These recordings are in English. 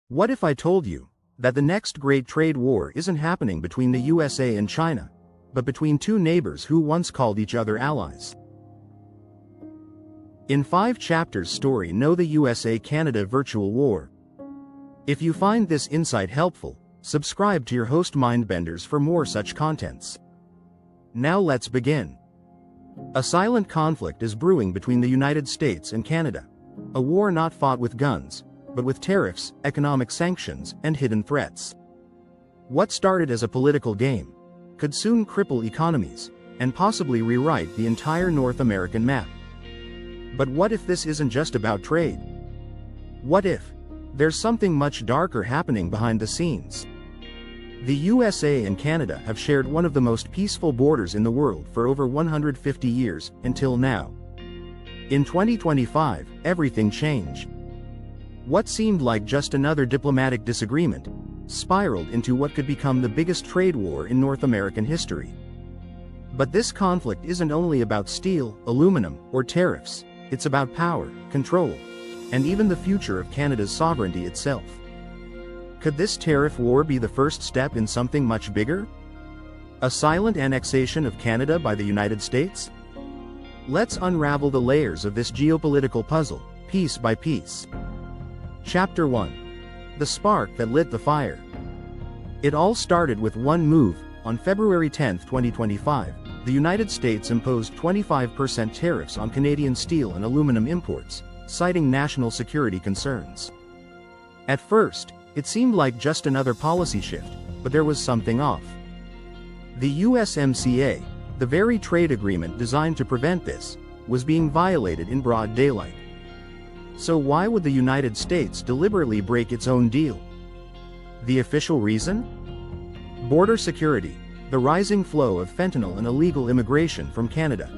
What if I told you that the next great trade war isn't happening between the USA and China, but between two neighbors who once called each other allies? In 5 chapters story know the USA-Canada virtual war. If you find this insight helpful, subscribe to your host MindBenders for more such contents. Now let's begin. A silent conflict is brewing between the United States and Canada. A war not fought with guns, but with tariffs, economic sanctions, and hidden threats. What started as a political game could soon cripple economies and possibly rewrite the entire North American map. But what if this isn't just about trade? What if there's something much darker happening behind the scenes? The USA and Canada have shared one of the most peaceful borders in the world for over 150 years, until now. In 2025, everything changed. What seemed like just another diplomatic disagreement spiraled into what could become the biggest trade war in North American history. But this conflict isn't only about steel, aluminum, or tariffs. It's about power, control, and even the future of Canada's sovereignty itself. Could this tariff war be the first step in something much bigger? A silent annexation of Canada by the United States? Let's unravel the layers of this geopolitical puzzle, piece by piece. Chapter 1. The spark that lit the fire. It all started with one move. On February 10, 2025, the United States imposed 25% tariffs on Canadian steel and aluminum imports, citing national security concerns. At first, it seemed like just another policy shift, but there was something off. The USMCA, the very trade agreement designed to prevent this, was being violated in broad daylight. So why would the United States deliberately break its own deal? The official reason? Border security, the rising flow of fentanyl and illegal immigration from Canada.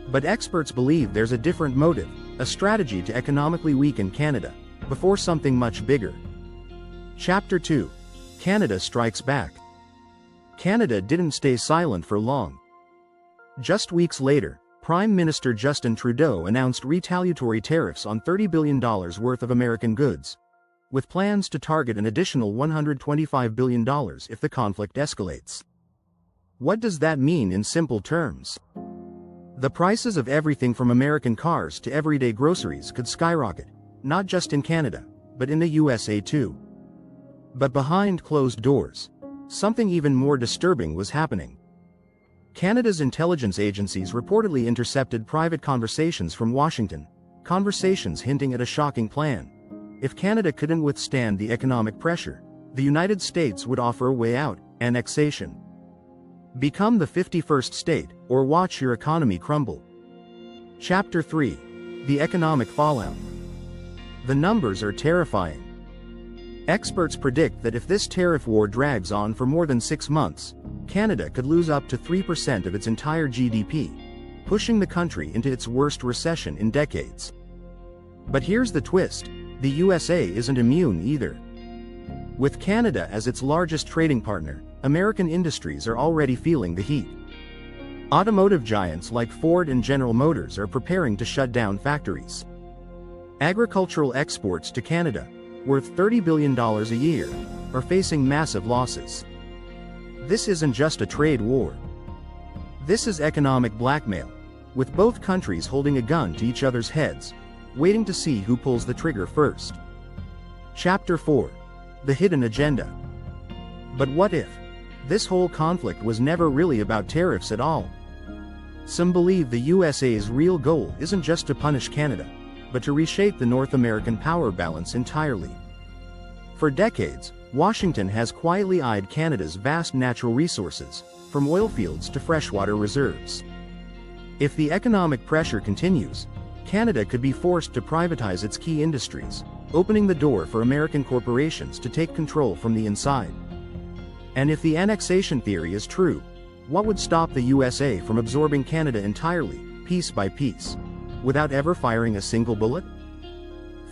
But experts believe there's a different motive, a strategy to economically weaken Canada, before something much bigger. Chapter 2. Canada strikes back. Canada didn't stay silent for long. Just weeks later, Prime Minister Justin Trudeau announced retaliatory tariffs on $30 billion worth of American goods, with plans to target an additional $125 billion if the conflict escalates. What does that mean in simple terms? The prices of everything from American cars to everyday groceries could skyrocket, not just in Canada, but in the USA too. But behind closed doors, something even more disturbing was happening. Canada's intelligence agencies reportedly intercepted private conversations from Washington, conversations hinting at a shocking plan. If Canada couldn't withstand the economic pressure, the United States would offer a way out: annexation. Become the 51st state, or watch your economy crumble. Chapter 3. The economic fallout. The numbers are terrifying. Experts predict that if this tariff war drags on for more than 6 months, Canada could lose up to 3% of its entire GDP, pushing the country into its worst recession in decades. But here's the twist: the USA isn't immune either. With Canada as its largest trading partner, American industries are already feeling the heat. Automotive giants like Ford and General Motors are preparing to shut down factories. Agricultural exports to Canada, worth $30 billion a year, are facing massive losses. This isn't just a trade war. This is economic blackmail, with both countries holding a gun to each other's heads, waiting to see who pulls the trigger first. Chapter 4. The hidden agenda. But what if this whole conflict was never really about tariffs at all? Some believe the USA's real goal isn't just to punish Canada, but to reshape the North American power balance entirely. For decades, Washington has quietly eyed Canada's vast natural resources, from oil fields to freshwater reserves. If the economic pressure continues, Canada could be forced to privatize its key industries, opening the door for American corporations to take control from the inside. And if the annexation theory is true, what would stop the USA from absorbing Canada entirely, piece by piece, without ever firing a single bullet?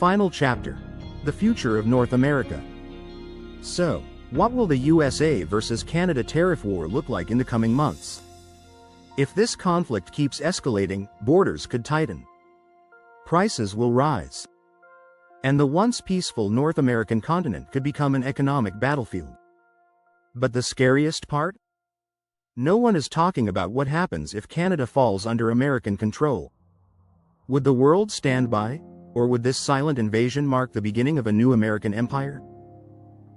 Final chapter. The future of North America. So, what will the USA versus Canada tariff war look like in the coming months? If this conflict keeps escalating, borders could tighten. Prices will rise. And the once peaceful North American continent could become an economic battlefield. But the scariest part? No one is talking about what happens if Canada falls under American control. Would the world stand by, or would this silent invasion mark the beginning of a new American empire?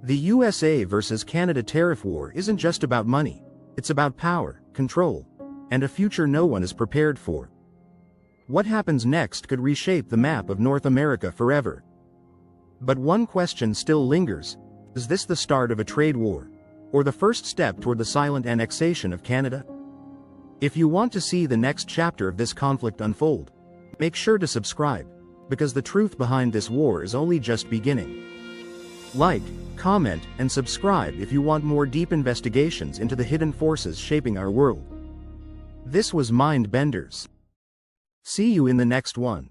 The USA versus Canada tariff war isn't just about money, it's about power, control, and a future no one is prepared for. What happens next could reshape the map of North America forever. But one question still lingers: is this the start of a trade war, or the first step toward the silent annexation of Canada? If you want to see the next chapter of this conflict unfold, make sure to subscribe, because the truth behind this war is only just beginning. Like, comment, and subscribe if you want more deep investigations into the hidden forces shaping our world. This was MindBenders. See you in the next one.